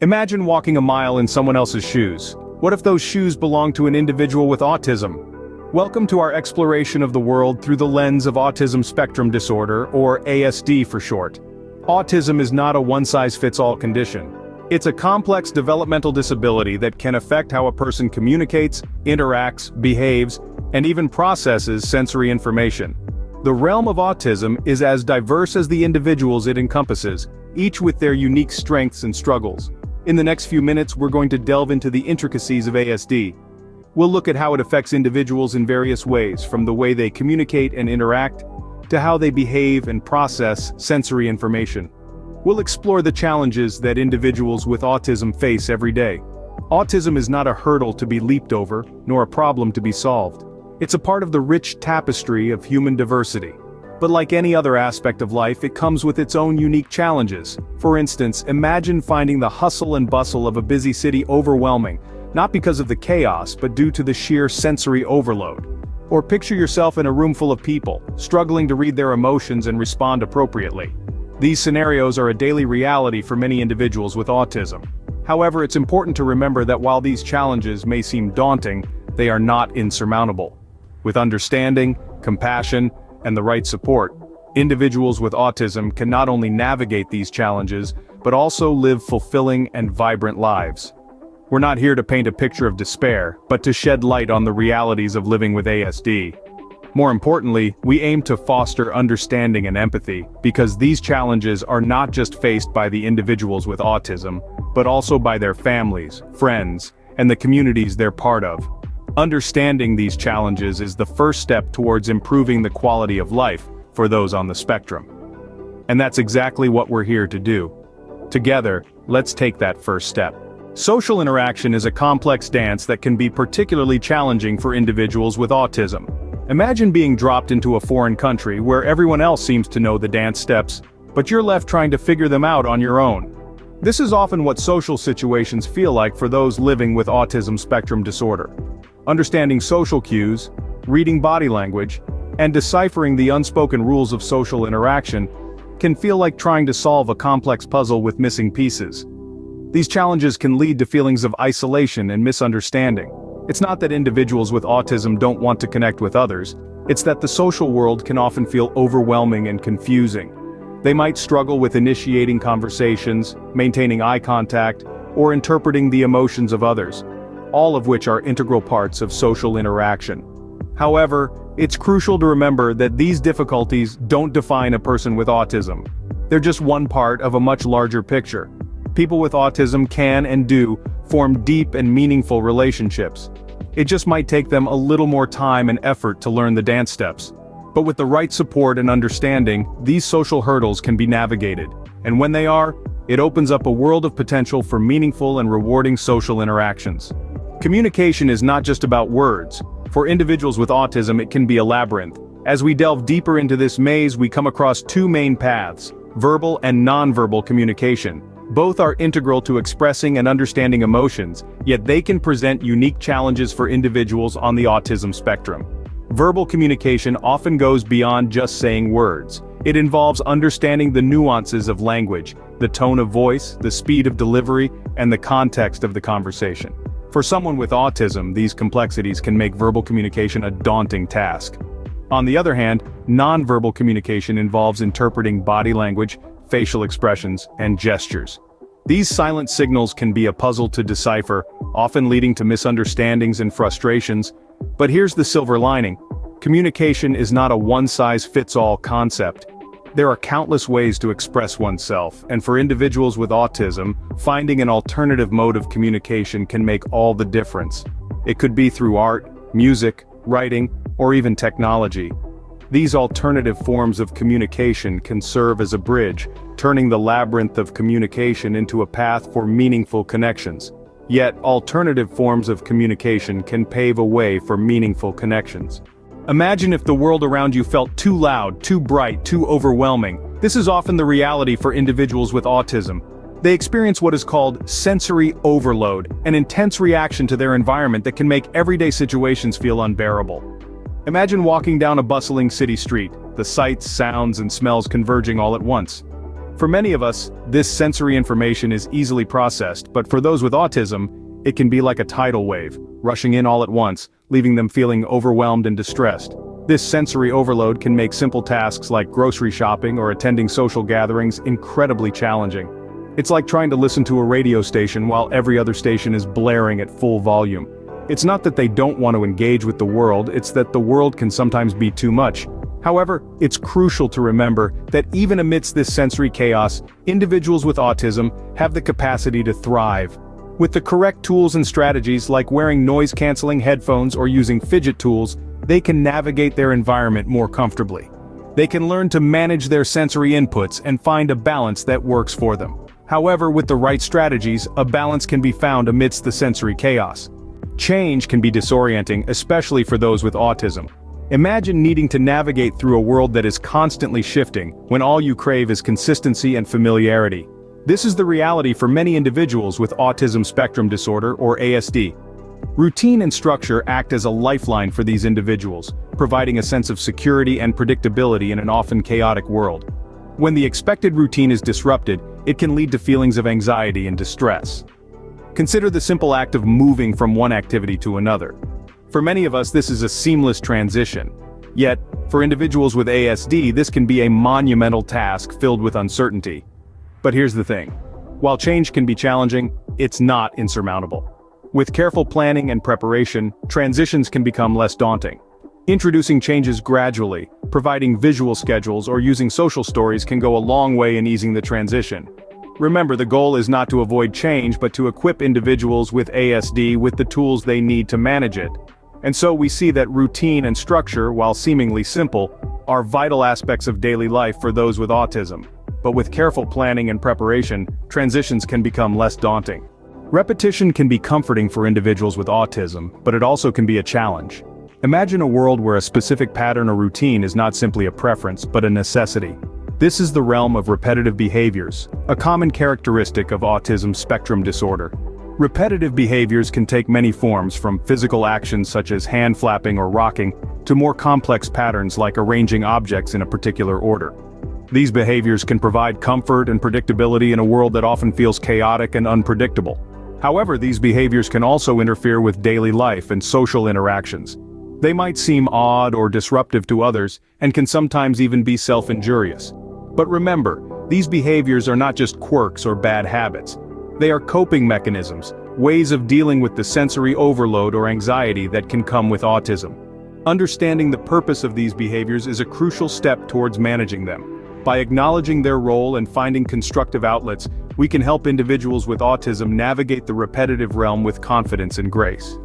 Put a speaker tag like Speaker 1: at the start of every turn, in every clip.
Speaker 1: Imagine walking a mile in someone else's shoes. What if those shoes belong to an individual with autism? Welcome to our exploration of the world through the lens of autism spectrum disorder, or ASD for short. Autism is not a one-size-fits-all condition. It's a complex developmental disability that can affect how a person communicates, interacts, behaves, and even processes sensory information. The realm of autism is as diverse as the individuals it encompasses, each with their unique strengths and struggles. In the next few minutes, we're going to delve into the intricacies of ASD. We'll look at how it affects individuals in various ways, from the way they communicate and interact, to how they behave and process sensory information. We'll explore the challenges that individuals with autism face every day. Autism is not a hurdle to be leaped over, nor a problem to be solved. It's a part of the rich tapestry of human diversity. But like any other aspect of life, it comes with its own unique challenges. For instance, imagine finding the hustle and bustle of a busy city overwhelming, not because of the chaos, but due to the sheer sensory overload. Or picture yourself in a room full of people, struggling to read their emotions and respond appropriately. These scenarios are a daily reality for many individuals with autism. However, it's important to remember that while these challenges may seem daunting, they are not insurmountable. With understanding, compassion, and the right support, individuals with autism can not only navigate these challenges, but also live fulfilling and vibrant lives. We're not here to paint a picture of despair, but to shed light on the realities of living with ASD. More importantly, we aim to foster understanding and empathy, because these challenges are not just faced by the individuals with autism, but also by their families, friends, and the communities they're part of. Understanding these challenges is the first step towards improving the quality of life for those on the spectrum. And that's exactly what we're here to do. Together, let's take that first step. Social interaction is a complex dance that can be particularly challenging for individuals with autism. Imagine being dropped into a foreign country where everyone else seems to know the dance steps, but you're left trying to figure them out on your own. This is often what social situations feel like for those living with autism spectrum disorder. Understanding social cues, reading body language, and deciphering the unspoken rules of social interaction can feel like trying to solve a complex puzzle with missing pieces. These challenges can lead to feelings of isolation and misunderstanding. It's not that individuals with autism don't want to connect with others, it's that the social world can often feel overwhelming and confusing. They might struggle with initiating conversations, maintaining eye contact, or interpreting the emotions of others, all of which are integral parts of social interaction. However, it's crucial to remember that these difficulties don't define a person with autism. They're just one part of a much larger picture. People with autism can and do form deep and meaningful relationships. It just might take them a little more time and effort to learn the dance steps. But with the right support and understanding, these social hurdles can be navigated. And when they are, it opens up a world of potential for meaningful and rewarding social interactions. Communication is not just about words. For individuals with autism, it can be a labyrinth. As we delve deeper into this maze, we come across two main paths: verbal and nonverbal communication. Both are integral to expressing and understanding emotions, yet they can present unique challenges for individuals on the autism spectrum. Verbal communication often goes beyond just saying words. It involves understanding the nuances of language, the tone of voice, the speed of delivery, and the context of the conversation. For someone with autism, these complexities can make verbal communication a daunting task. On the other hand, nonverbal communication involves interpreting body language, facial expressions, and gestures. These silent signals can be a puzzle to decipher, often leading to misunderstandings and frustrations. But here's the silver lining: communication is not a one-size-fits-all concept. There are countless ways to express oneself, and for individuals with autism, finding an alternative mode of communication can make all the difference. It could be through art, music, writing, or even technology. These alternative forms of communication can serve as a bridge, turning the labyrinth of communication into a path for meaningful connections. Yet, alternative forms of communication can pave a way for meaningful connections. Imagine if the world around you felt too loud, too bright, too overwhelming. This is often the reality for individuals with autism. They experience what is called sensory overload, an intense reaction to their environment that can make everyday situations feel unbearable. Imagine walking down a bustling city street, the sights, sounds, and smells converging all at once. For many of us, this sensory information is easily processed, but for those with autism, it can be like a tidal wave, rushing in all at once, leaving them feeling overwhelmed and distressed. This sensory overload can make simple tasks like grocery shopping or attending social gatherings incredibly challenging. It's like trying to listen to a radio station while every other station is blaring at full volume. It's not that they don't want to engage with the world, it's that the world can sometimes be too much. However, it's crucial to remember that even amidst this sensory chaos, individuals with autism have the capacity to thrive. With the correct tools and strategies like wearing noise-canceling headphones or using fidget tools, they can navigate their environment more comfortably. They can learn to manage their sensory inputs and find a balance that works for them. However, with the right strategies, a balance can be found amidst the sensory chaos. Change can be disorienting, especially for those with autism. Imagine needing to navigate through a world that is constantly shifting, when all you crave is consistency and familiarity. This is the reality for many individuals with autism spectrum disorder or ASD. Routine and structure act as a lifeline for these individuals, providing a sense of security and predictability in an often chaotic world. When the expected routine is disrupted, it can lead to feelings of anxiety and distress. Consider the simple act of moving from one activity to another. For many of us, this is a seamless transition. Yet, for individuals with ASD, this can be a monumental task filled with uncertainty. But here's the thing. While change can be challenging, it's not insurmountable. With careful planning and preparation, transitions can become less daunting. Introducing changes gradually, providing visual schedules, or using social stories can go a long way in easing the transition. Remember, the goal is not to avoid change but to equip individuals with ASD with the tools they need to manage it. And so we see that routine and structure, while seemingly simple, are vital aspects of daily life for those with autism. But with careful planning and preparation, transitions can become less daunting. Repetition can be comforting for individuals with autism, but it also can be a challenge. Imagine a world where a specific pattern or routine is not simply a preference, but a necessity. This is the realm of repetitive behaviors, a common characteristic of autism spectrum disorder. Repetitive behaviors can take many forms, from physical actions such as hand flapping or rocking, to more complex patterns like arranging objects in a particular order. These behaviors can provide comfort and predictability in a world that often feels chaotic and unpredictable. However, these behaviors can also interfere with daily life and social interactions. They might seem odd or disruptive to others, and can sometimes even be self-injurious. But remember, these behaviors are not just quirks or bad habits. They are coping mechanisms, ways of dealing with the sensory overload or anxiety that can come with autism. Understanding the purpose of these behaviors is a crucial step towards managing them. By acknowledging their role and finding constructive outlets, we can help individuals with autism navigate the repetitive realm with confidence and grace.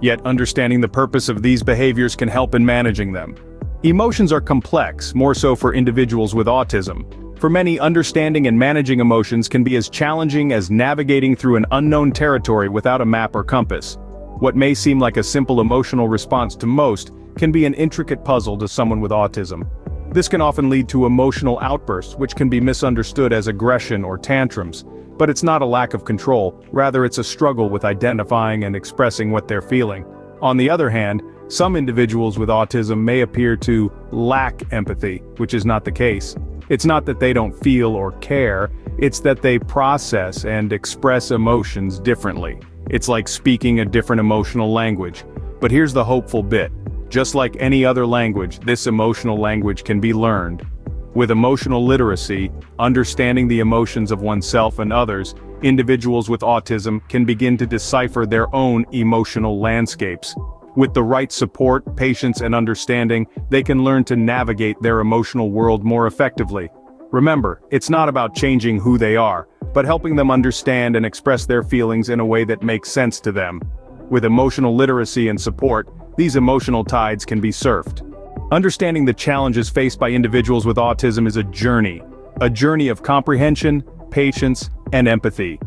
Speaker 1: Yet understanding the purpose of these behaviors can help in managing them. Emotions are complex, more so for individuals with autism. For many, understanding and managing emotions can be as challenging as navigating through an unknown territory without a map or compass. What may seem like a simple emotional response to most can be an intricate puzzle to someone with autism. This can often lead to emotional outbursts, which can be misunderstood as aggression or tantrums. But it's not a lack of control, rather it's a struggle with identifying and expressing what they're feeling. On the other hand, some individuals with autism may appear to lack empathy, which is not the case. It's not that they don't feel or care, it's that they process and express emotions differently. It's like speaking a different emotional language. But here's the hopeful bit. Just like any other language, this emotional language can be learned. With emotional literacy, understanding the emotions of oneself and others, individuals with autism can begin to decipher their own emotional landscapes. With the right support, patience, and understanding, they can learn to navigate their emotional world more effectively. Remember, it's not about changing who they are, but helping them understand and express their feelings in a way that makes sense to them. With emotional literacy and support, these emotional tides can be surfed. Understanding the challenges faced by individuals with autism is a journey of comprehension, patience, and empathy.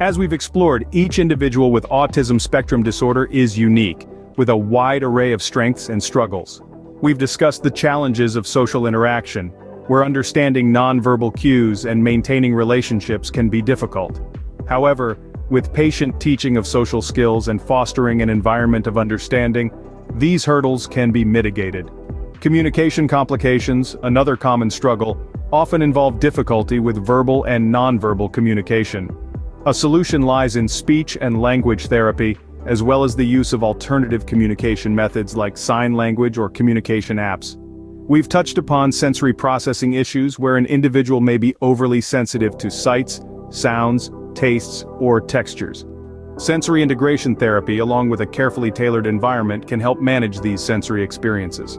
Speaker 1: As we've explored, each individual with autism spectrum disorder is unique, with a wide array of strengths and struggles. We've discussed the challenges of social interaction, where understanding nonverbal cues and maintaining relationships can be difficult. However, with patient teaching of social skills and fostering an environment of understanding, these hurdles can be mitigated. Communication complications, another common struggle, often involve difficulty with verbal and nonverbal communication. A solution lies in speech and language therapy, as well as the use of alternative communication methods like sign language or communication apps. We've touched upon sensory processing issues where an individual may be overly sensitive to sights, sounds, tastes, or textures. Sensory integration therapy, along with a carefully tailored environment, can help manage these sensory experiences.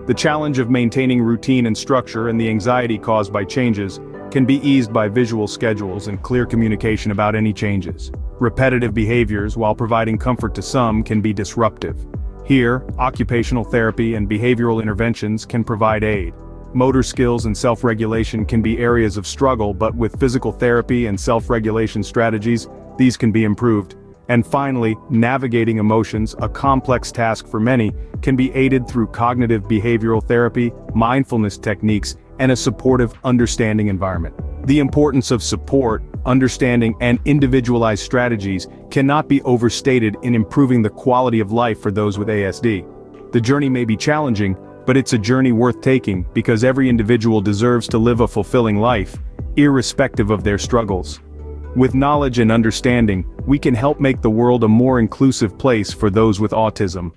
Speaker 1: The challenge of maintaining routine and structure and the anxiety caused by changes can be eased by visual schedules and clear communication about any changes. Repetitive behaviors, while providing comfort to some, can be disruptive. Here, occupational therapy and behavioral interventions can provide aid. Motor skills and self-regulation can be areas of struggle, but with physical therapy and self-regulation strategies, these can be improved. And finally, navigating emotions, a complex task for many, can be aided through cognitive behavioral therapy, mindfulness techniques, and a supportive, understanding environment. The importance of support, understanding, and individualized strategies cannot be overstated in improving the quality of life for those with ASD. The journey may be challenging, but it's a journey worth taking because every individual deserves to live a fulfilling life, irrespective of their struggles. With knowledge and understanding, we can help make the world a more inclusive place for those with autism.